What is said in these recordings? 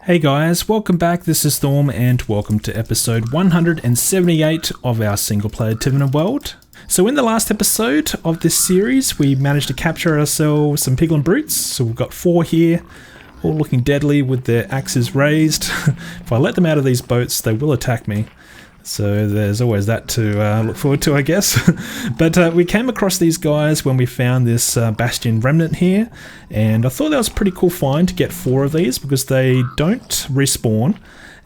Hey guys, welcome back. This is Storm and welcome to episode 178 of our single player Tiveden world. So in the last episode of this series, we managed to capture ourselves some Piglin Brutes. So we've got 4 here, all looking deadly with their axes raised. If I let them out of these boats, they will attack me. So there's always that to look forward to, I guess. But we came across these guys when we found this Bastion Remnant here, and I thought that was a pretty cool find to get 4 of these because they don't respawn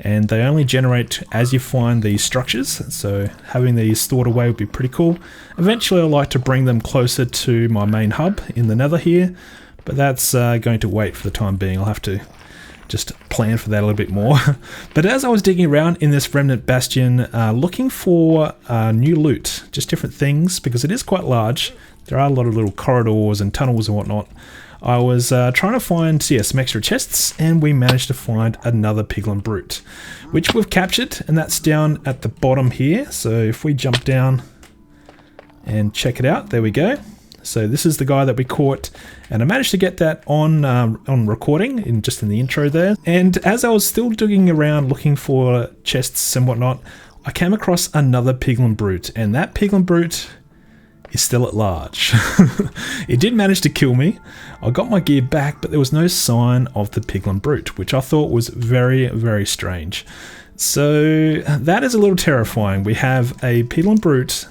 and they only generate as you find these structures. So having these stored away would be pretty cool. Eventually I'd like to bring them closer to my main hub in the nether here, but that's going to wait for the time being. I'll have to just plan for that a little bit more. But as I was digging around in this Remnant Bastion, looking for new loot, just different things, because it is quite large. There are a lot of little corridors and tunnels and whatnot. I was trying to find some extra chests, and we managed to find another Piglin Brute, which we've captured, and that's down at the bottom here. So if we jump down and check it out, there we go. So this is the guy that we caught, and I managed to get that on recording in the intro there. And as I was still digging around looking for chests and whatnot, I came across another Piglin Brute, and that Piglin Brute is still at large. It did manage to kill me. I got my gear back, but there was no sign of the Piglin Brute, which I thought was very, very strange. So that is a little terrifying. We have a Piglin Brute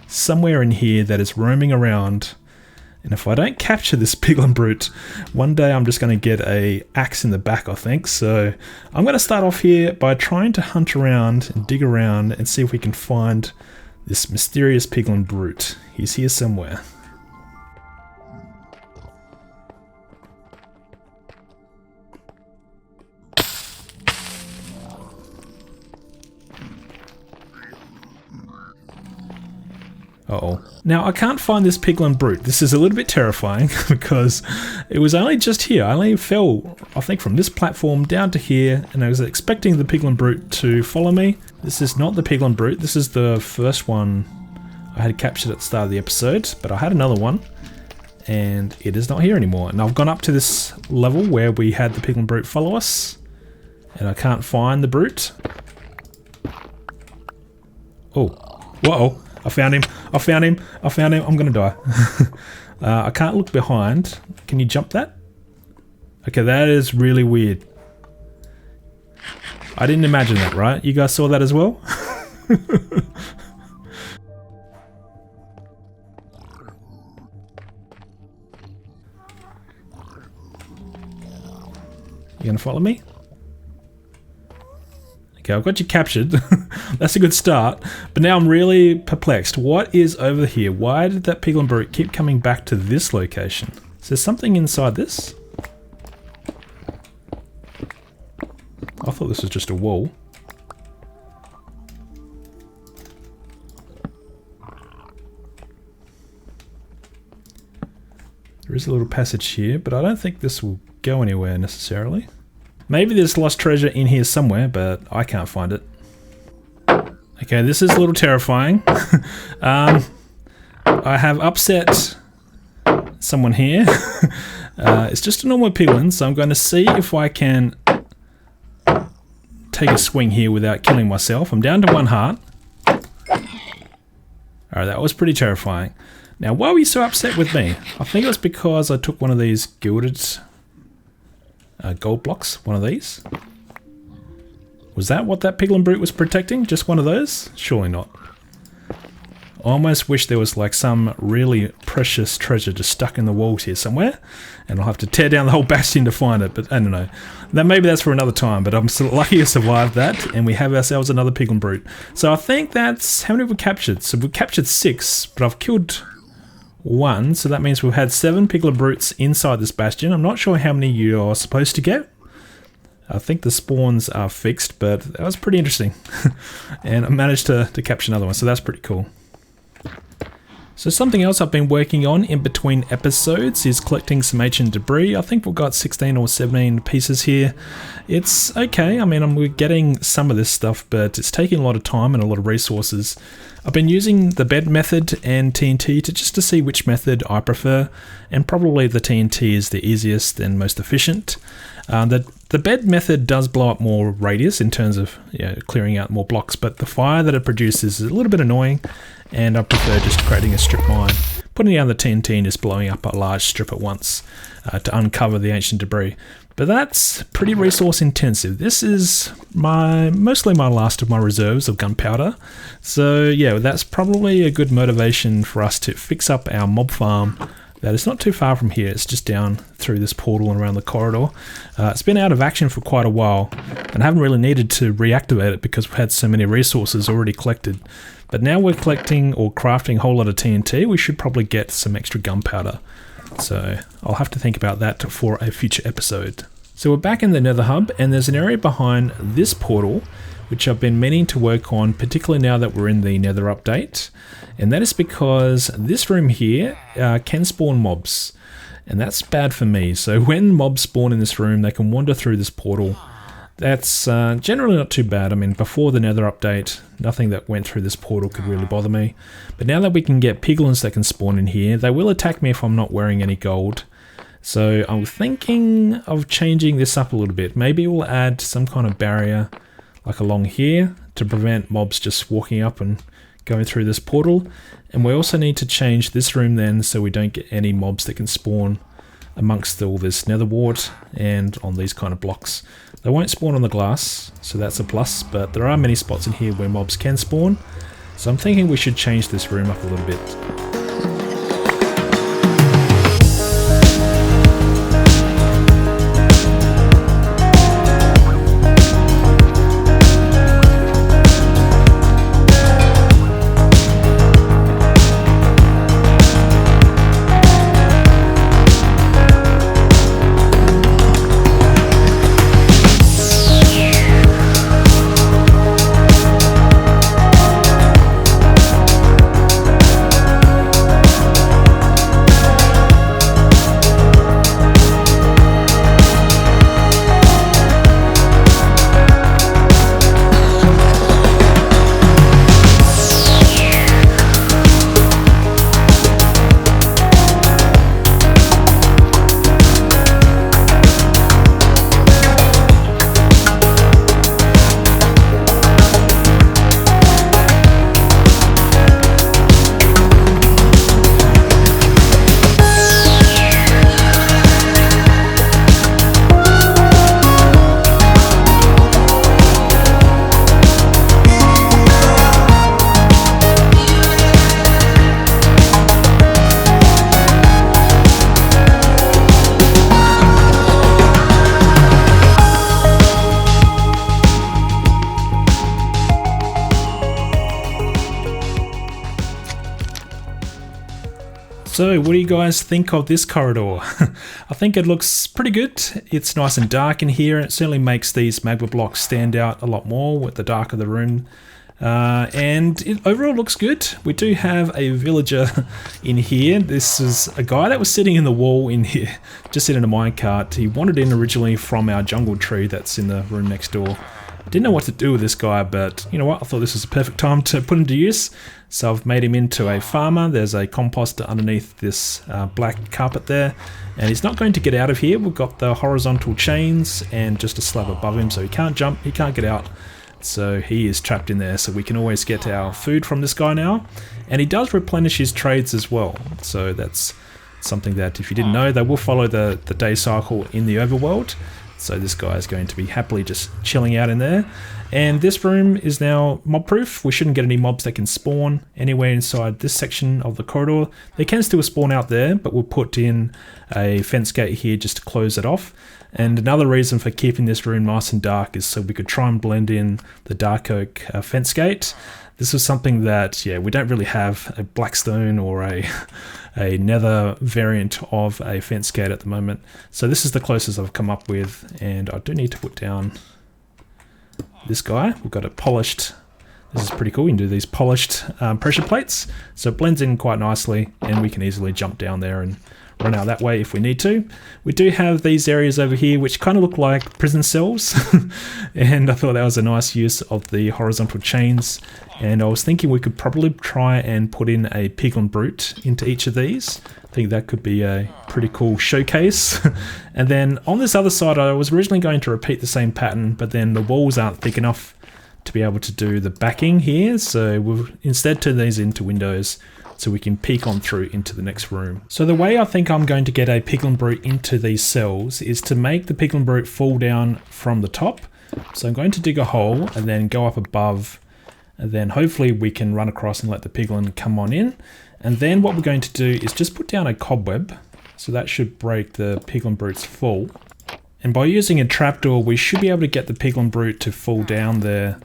somewhere in here that is roaming around. And if I don't capture this Piglin Brute, one day I'm just going to get a axe in the back, I think. So I'm going to start off here by trying to hunt around and dig around and see if we can find this mysterious Piglin Brute. He's here somewhere. Uh-oh. Now, I can't find this Piglin Brute. This is a little bit terrifying because it was only just here. I only fell, I think, from this platform down to here, and I was expecting the Piglin Brute to follow me. This is not the Piglin Brute. This is the first one I had captured at the start of the episode, but I had another one, and it is not here anymore. And I've gone up to this level where we had the Piglin Brute follow us, and I can't find the Brute. Oh, whoa. I found him. I found him. I found him. I'm going to die. I can't look behind. Can you jump that? Okay, that is really weird. I didn't imagine that, right? You guys saw that as well? You going to follow me? Okay, I've got you captured. That's a good start. But now I'm really perplexed. What is over here? Why did that Piglin Brute keep coming back to this location? Is there something inside this? I thought this was just a wall. There is a little passage here, but I don't think this will go anywhere necessarily. Maybe there's lost treasure in here somewhere, but I can't find it. Okay, this is a little terrifying. I have upset someone here. It's just a normal piglin, so I'm going to see if I can take a swing here without killing myself. I'm down to 1 heart. Alright, that was pretty terrifying. Now, why were you so upset with me? I think it was because I took one of these gilded gold blocks, one of these. Was that what that Piglin Brute was protecting? Just one of those? Surely not. I almost wish there was like some really precious treasure just stuck in the walls here somewhere, and I'll have to tear down the whole bastion to find it, but I don't know. Maybe that's for another time, but I'm still lucky to survive that, and we have ourselves another Piglin Brute. So I think that's... how many have we captured? So we've captured 6, but I've killed 1, so that means we've had 7 Piglin Brutes inside this bastion. I'm not sure how many you are supposed to get. I think the spawns are fixed, but that was pretty interesting. And I managed to capture another one, so that's pretty cool. So something else I've been working on in between episodes is collecting some ancient debris. I think we've got 16 or 17 pieces here. It's okay. I mean, we're getting some of this stuff, but it's taking a lot of time and a lot of resources. I've been using the bed method and TNT to see which method I prefer, and probably the TNT is the easiest and most efficient. The bed method does blow up more radius in terms of clearing out more blocks, but the fire that it produces is a little bit annoying, and I prefer just creating a strip mine, putting down the TNT and just blowing up a large strip at once to uncover the ancient debris. But that's pretty resource intensive. This is mostly my last of my reserves of gunpowder. So yeah, that's probably a good motivation for us to fix up our mob farm. That is not too far from here. It's just down through this portal and around the corridor. It's been out of action for quite a while, and I haven't really needed to reactivate it because we've had so many resources already collected. But now we're collecting or crafting a whole lot of TNT. We should probably get some extra gunpowder. So I'll have to think about that for a future episode. So we're back in the Nether Hub, and there's an area behind this portal which I've been meaning to work on, particularly now that we're in the Nether update. And that is because this room here can spawn mobs, and that's bad for me. So when mobs spawn in this room, they can wander through this portal. That's generally not too bad. I mean, before the Nether update, nothing that went through this portal could really bother me. But now that we can get piglins that can spawn in here, they will attack me if I'm not wearing any gold. So I'm thinking of changing this up a little bit. Maybe we'll add some kind of barrier like along here to prevent mobs just walking up and going through this portal. And we also need to change this room then so we don't get any mobs that can spawn amongst all this nether wart and on these kind of blocks. They won't spawn on the glass, so that's a plus, but there are many spots in here where mobs can spawn. So I'm thinking we should change this room up a little bit. So what do you guys think of this corridor? I think it looks pretty good. It's nice and dark in here. It certainly makes these magma blocks stand out a lot more with the darker the room. And it overall looks good. We do have a villager in here. This is a guy that was sitting in the wall in here, just in a minecart. He wandered in originally from our jungle tree that's in the room next door. Didn't know what to do with this guy, but you know what? I thought this was a perfect time to put him to use. So I've made him into a farmer. There's a composter underneath this black carpet there. And he's not going to get out of here. We've got the horizontal chains and just a slab above him, so he can't jump, he can't get out. So he is trapped in there, so we can always get our food from this guy now. And he does replenish his trades as well. So that's something that, if you didn't know, they will follow the day cycle in the overworld. So this guy is going to be happily just chilling out in there. And this room is now mob proof. We shouldn't get any mobs that can spawn anywhere inside this section of the corridor. They can still spawn out there, but we'll put in a fence gate here just to close it off. And another reason for keeping this room nice and dark is so we could try and blend in the dark oak fence gate. This is something that, yeah, we don't really have a blackstone or a nether variant of a fence gate at the moment. So this is the closest I've come up with, and I do need to put down this guy. We've got it polished This is pretty cool. You can do these polished pressure plates, so it blends in quite nicely, and we can easily jump down there and run out that way if we need to. We do have these areas over here which kind of look like prison cells, and I thought that was a nice use of the horizontal chains, and I was thinking we could probably try and put in a Piglin Brute into each of these. I think that could be a pretty cool showcase. And then on this other side, I was originally going to repeat the same pattern, but then the walls aren't thick enough to be able to do the backing here, so we'll instead turn these into windows so we can peek on through into the next room. So the way I think I'm going to get a Piglin Brute into these cells is to make the Piglin Brute fall down from the top. So I'm going to dig a hole and then go up above, and then hopefully we can run across and let the Piglin come on in. And then what we're going to do is just put down a cobweb, so that should break the Piglin Brute's fall. And by using a trapdoor, we should be able to get the Piglin Brute to fall down there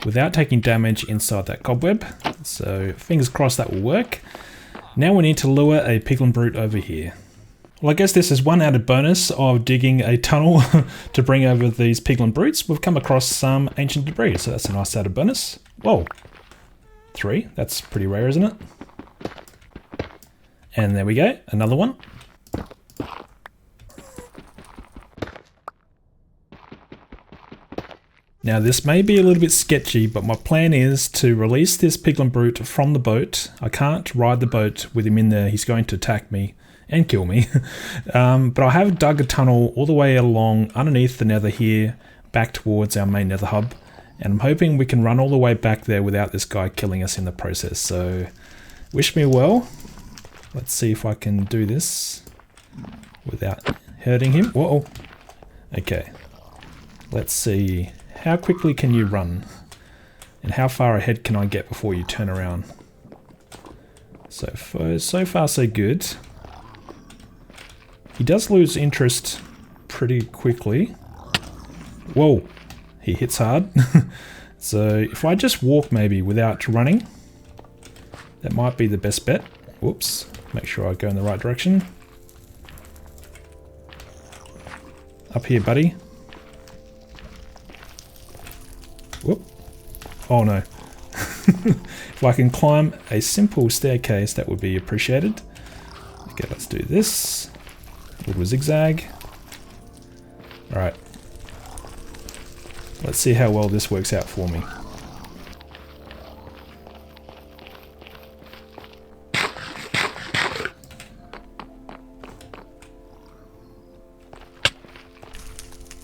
without taking damage inside that cobweb. So fingers crossed that will work. Now we need to lure a Piglin Brute over here. Well, I guess this is one added bonus of digging a tunnel to bring over these Piglin Brutes. We've come across some ancient debris, so that's a nice added bonus. Whoa, 3, that's pretty rare, isn't it? And there we go, another one. Now this may be a little bit sketchy, but my plan is to release this Piglin Brute from the boat. I can't ride the boat with him in there, he's going to attack me and kill me. But I have dug a tunnel all the way along underneath the nether here, back towards our main nether hub. And I'm hoping we can run all the way back there without this guy killing us in the process. So wish me well. Let's see if I can do this without hurting him. Whoa. Okay. Let's see. How quickly can you run? And how far ahead can I get before you turn around? So far so good. He does lose interest pretty quickly. Whoa, he hits hard. So if I just walk maybe without running, that might be the best bet. Whoops, make sure I go in the right direction. Up here, buddy. Whoop. Oh no. If I can climb a simple staircase, that would be appreciated. Okay, let's do this. Little zigzag. Alright. Let's see how well this works out for me.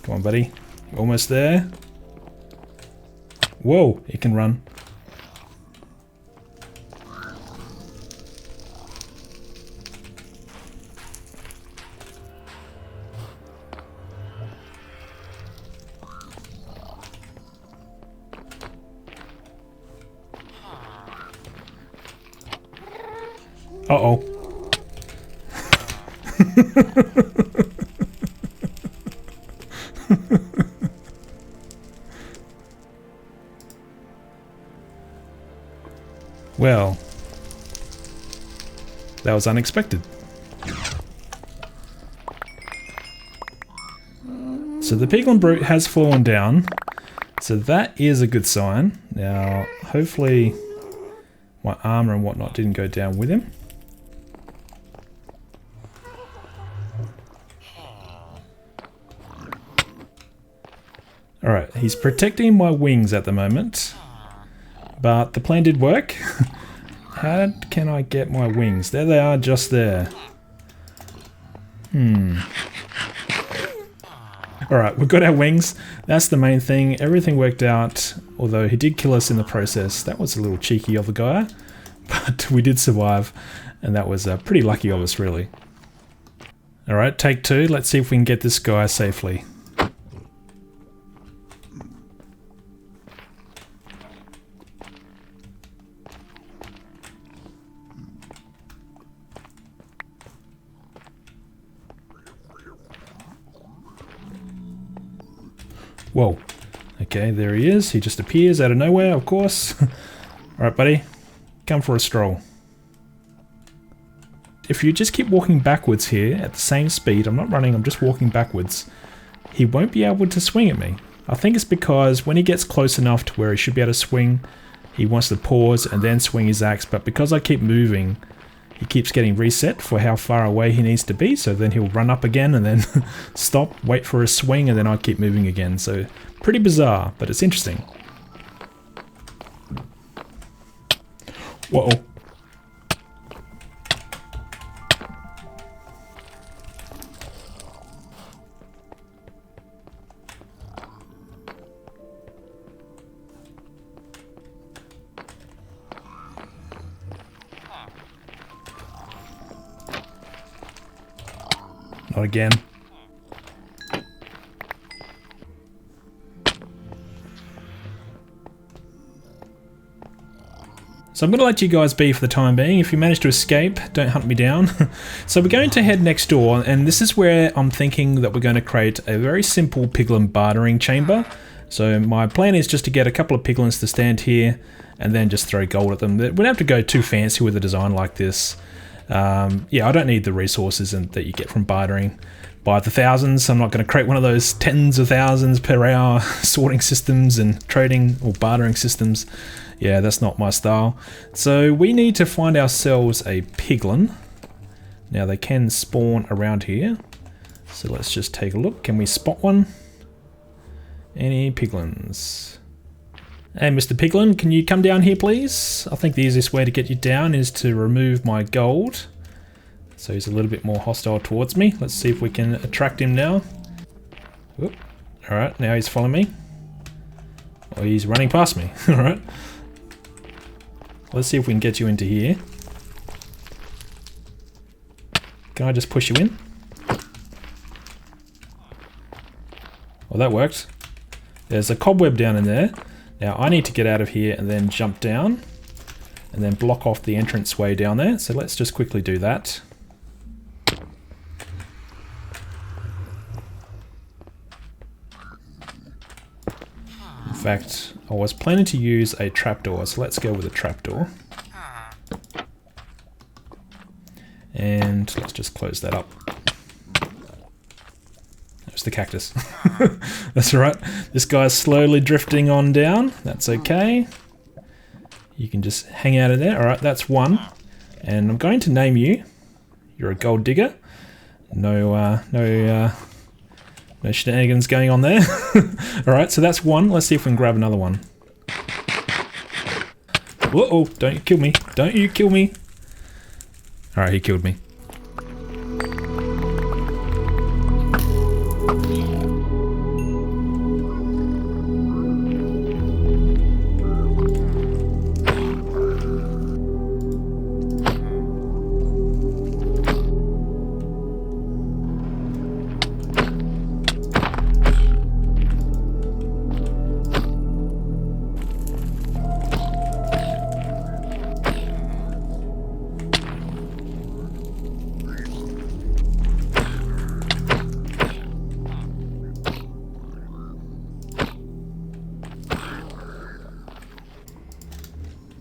Come on, buddy. Almost there. Whoa, he can run. Uh-oh. Well, that was unexpected. So the Piglin Brute has fallen down, so that is a good sign. Now, hopefully my armor and whatnot didn't go down with him. Alright, he's protecting my wings at the moment, but the plan did work. How can I get my wings? There they are, just there. Alright, we've got our wings. That's the main thing. Everything worked out, although he did kill us in the process. That was a little cheeky of the guy, but we did survive, and that was pretty lucky of us, really. Alright, take 2. Let's see if we can get this guy safely. Whoa. Okay, there he is. He just appears out of nowhere, of course. Alright, buddy. Come for a stroll. If you just keep walking backwards here at the same speed, I'm not running, I'm just walking backwards, he won't be able to swing at me. I think it's because when he gets close enough to where he should be able to swing, he wants to pause and then swing his axe, but because I keep moving, he keeps getting reset for how far away he needs to be, so then he'll run up again and then stop, wait for a swing, and then I keep moving again. So pretty bizarre, but it's interesting. Whoa. Not again. So I'm going to let you guys be for the time being. If you manage to escape, don't hunt me down. So we're going to head next door, and this is where I'm thinking that we're going to create a very simple Piglin Bartering chamber. So my plan is just to get a couple of piglins to stand here and then just throw gold at them. We don't have to go too fancy with a design like this. Yeah, I don't need the resources that you get from bartering by the thousands. I'm not going to create one of those tens of thousands per hour sorting systems and trading or bartering systems. Yeah, that's not my style. So we need to find ourselves a piglin. Now they can spawn around here. So let's just take a look. Can we spot one? Any piglins? Hey, Mr. Piglin, can you come down here, please? I think the easiest way to get you down is to remove my gold. So he's a little bit more hostile towards me. Let's see if we can attract him now. Alright, now he's following me. Oh, he's running past me. Alright. Let's see if we can get you into here. Can I just push you in? Well, that worked. There's a cobweb down in there. Now I need to get out of here and then jump down and then block off the entranceway down there. So let's just quickly do that. In fact, I was planning to use a trapdoor, so let's go with a trapdoor. And let's just close that up. There's the cactus. That's alright. This guy's slowly drifting on down. That's okay. You can just hang out of there. Alright, that's one. And I'm going to name you. You're a gold digger. No shenanigans going on there. Alright, so that's one. Let's see if we can grab another one. Whoa, don't you kill me. Don't you kill me. Alright, he killed me.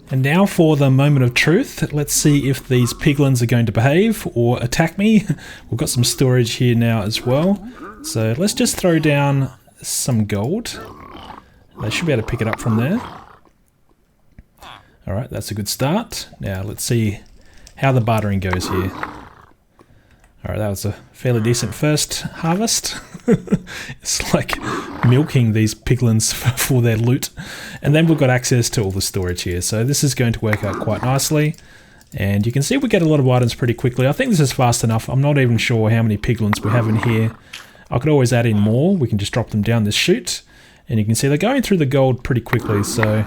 And now for the moment of truth. Let's see if these piglins are going to behave or attack me. We've got some storage here now as well. So let's just throw down some gold. They should be able to pick it up from there. Alright, that's a good start. Now let's see how the bartering goes here. Alright, that was a fairly decent first harvest. It's like milking these piglins for their loot. And then we've got access to all the storage here. So this is going to work out quite nicely. And you can see we get a lot of items pretty quickly. I think this is fast enough. I'm not even sure how many piglins we have in here. I could always add in more. We can just drop them down this chute. And you can see they're going through the gold pretty quickly. So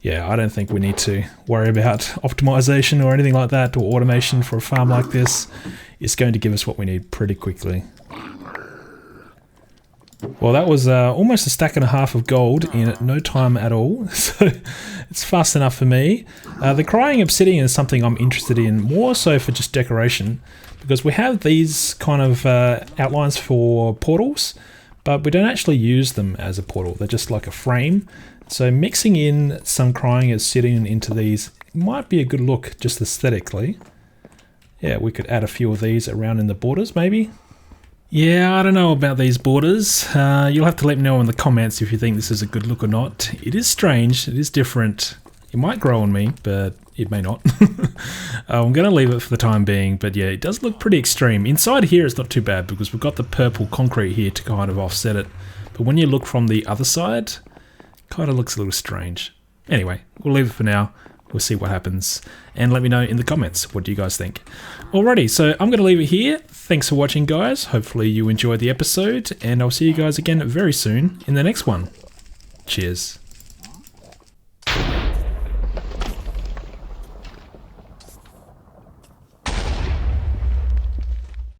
yeah, I don't think we need to worry about optimization or anything like that, or automation for a farm like this. It's going to give us what we need pretty quickly. Well, that was almost a stack and a half of gold in no time at all, so it's fast enough for me. The crying obsidian is something I'm interested in, more so for just decoration, because we have these kind of outlines for portals, but we don't actually use them as a portal. They're just like a frame. So mixing in some crying obsidian into these might be a good look, just aesthetically. Yeah, we could add a few of these around in the borders, maybe. Yeah, I don't know about these borders. You'll have to let me know in the comments if you think this is a good look or not. It is strange, it is different. It might grow on me, but it may not. I'm going to leave it for the time being, but yeah, it does look pretty extreme. Inside here it's not too bad because we've got the purple concrete here to kind of offset it. But when you look from the other side, it kind of looks a little strange. Anyway, we'll leave it for now. We'll see what happens. And let me know in the comments, what do you guys think? Alrighty, so I'm going to leave it here. Thanks for watching, guys. Hopefully you enjoyed the episode, and I'll see you guys again very soon in the next one. Cheers.